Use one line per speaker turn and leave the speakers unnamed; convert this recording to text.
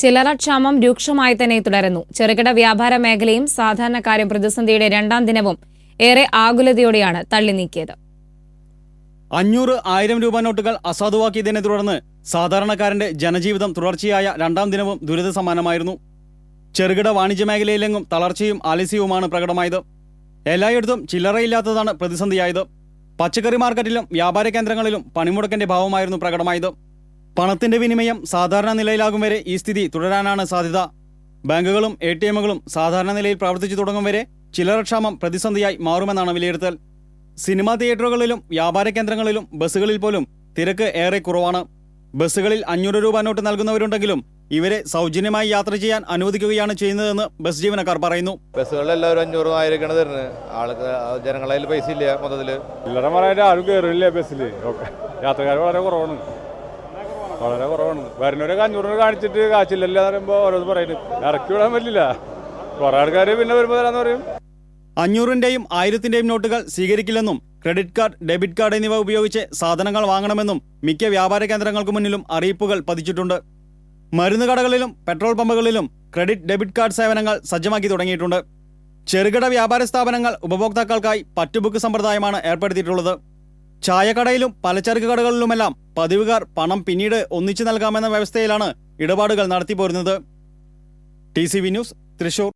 ചില്ലറക്ഷാമം രൂക്ഷമായി തന്നെ തുടരുന്നു. ചെറുകിട വ്യാപാര മേഖലയും സാധാരണക്കാരും പ്രതിസന്ധിയുടെ രണ്ടാം ദിനവും ഏറെ ആകുലതയോടെയാണ് തള്ളി നീക്കിയത്.
500,000 രൂപ നോട്ടുകൾ അസാധുവാക്കിയതിനെ തുടർന്ന് സാധാരണക്കാരന്റെ ജനജീവിതം തുടർച്ചയായ രണ്ടാം ദിനവും ദുരിത സമാനമായിരുന്നു. ചെറുകിട വാണിജ്യ മേഖലയിലെങ്ങും തളർച്ചയും ആലസ്യവുമാണ് പ്രകടമായത്. എല്ലായിടത്തും ചില്ലറയില്ലാത്തതാണ് പ്രതിസന്ധിയായത്. പച്ചക്കറി മാർക്കറ്റിലും വ്യാപാര കേന്ദ്രങ്ങളിലും പണിമുടക്കിന്റെ ഭാവമായിരുന്നു പ്രകടമായത്. പണത്തിന്റെ വിനിമയം സാധാരണ നിലയിലാകും വരെ ഈ സ്ഥിതി തുടരാനാണ് സാധ്യത. ബാങ്കുകളും ATMകളും സാധാരണ നിലയിൽ പ്രവർത്തിച്ചു തുടങ്ങും വരെ ചില്ലറക്ഷാമം പ്രതിസന്ധിയായി മാറുമെന്നാണ് വിലയിരുത്തൽ. സിനിമാ തിയേറ്ററുകളിലും വ്യാപാര കേന്ദ്രങ്ങളിലും ബസ്സുകളിൽ പോലും തിരക്ക് ഏറെ കുറവാണ്. ബസ്സുകളിൽ 500 രൂപ നോട്ട് നൽകുന്നവരുണ്ടെങ്കിലും ഇവരെ സൗജന്യമായി യാത്ര ചെയ്യാൻ അനുവദിക്കുകയാണ് ചെയ്യുന്നതെന്ന് ബസ് ജീവനക്കാർ പറയുന്നു.
ബസ്സുകളിൽ എല്ലാവരും 500,000 തരുന്നത്. ആൾക്ക് ജനങ്ങളതിൽ പൈസ ഇല്ല. മൊത്തത്തില്
ആരും കയറില്ല ബസ്സിൽ. യാത്രക്കാർ വളരെ കുറവാണ്. വരുന്നവരൊക്കെ 500 കാണിച്ചിട്ട് കാച്ചില്ലല്ലോ പറയുമ്പോൾ ഓരോന്ന് പറയുന്നത് ഇറക്കി വിടാൻ പറ്റില്ല. കുറെ ആൾക്കാർ പിന്നെ വരുമ്പോൾ തരാന്ന് പറയും.
500-ന്റെയും 1000-ന്റെയും നോട്ടുകൾ സ്വീകരിക്കില്ലെന്നും ക്രെഡിറ്റ് കാർഡ്, ഡെബിറ്റ് കാർഡ് എന്നിവ ഉപയോഗിച്ച് സാധനങ്ങൾ വാങ്ങണമെന്നും മിക്ക വ്യാപാര കേന്ദ്രങ്ങൾക്ക് മുന്നിലും അറിയിപ്പുകൾ പതിച്ചിട്ടുണ്ട്. മരുന്ന് കടകളിലും പെട്രോൾ പമ്പുകളിലും ക്രെഡിറ്റ്, ഡെബിറ്റ് കാർഡ് സേവനങ്ങൾ സജ്ജമാക്കി തുടങ്ങിയിട്ടുണ്ട്. ചെറുകിട വ്യാപാര സ്ഥാപനങ്ങൾ ഉപഭോക്താക്കൾക്കായി പറ്റുബുക്ക് സമ്പ്രദായമാണ് ഏർപ്പെടുത്തിയിട്ടുള്ളത്. ചായക്കടയിലും പലചരക്ക് കടകളിലുമെല്ലാം പതിവുകാർ പണം പിന്നീട് ഒന്നിച്ചു നൽകാമെന്ന വ്യവസ്ഥയിലാണ് ഇടപാടുകൾ നടത്തിപ്പോരുന്നത്. TCV news, Thrissur.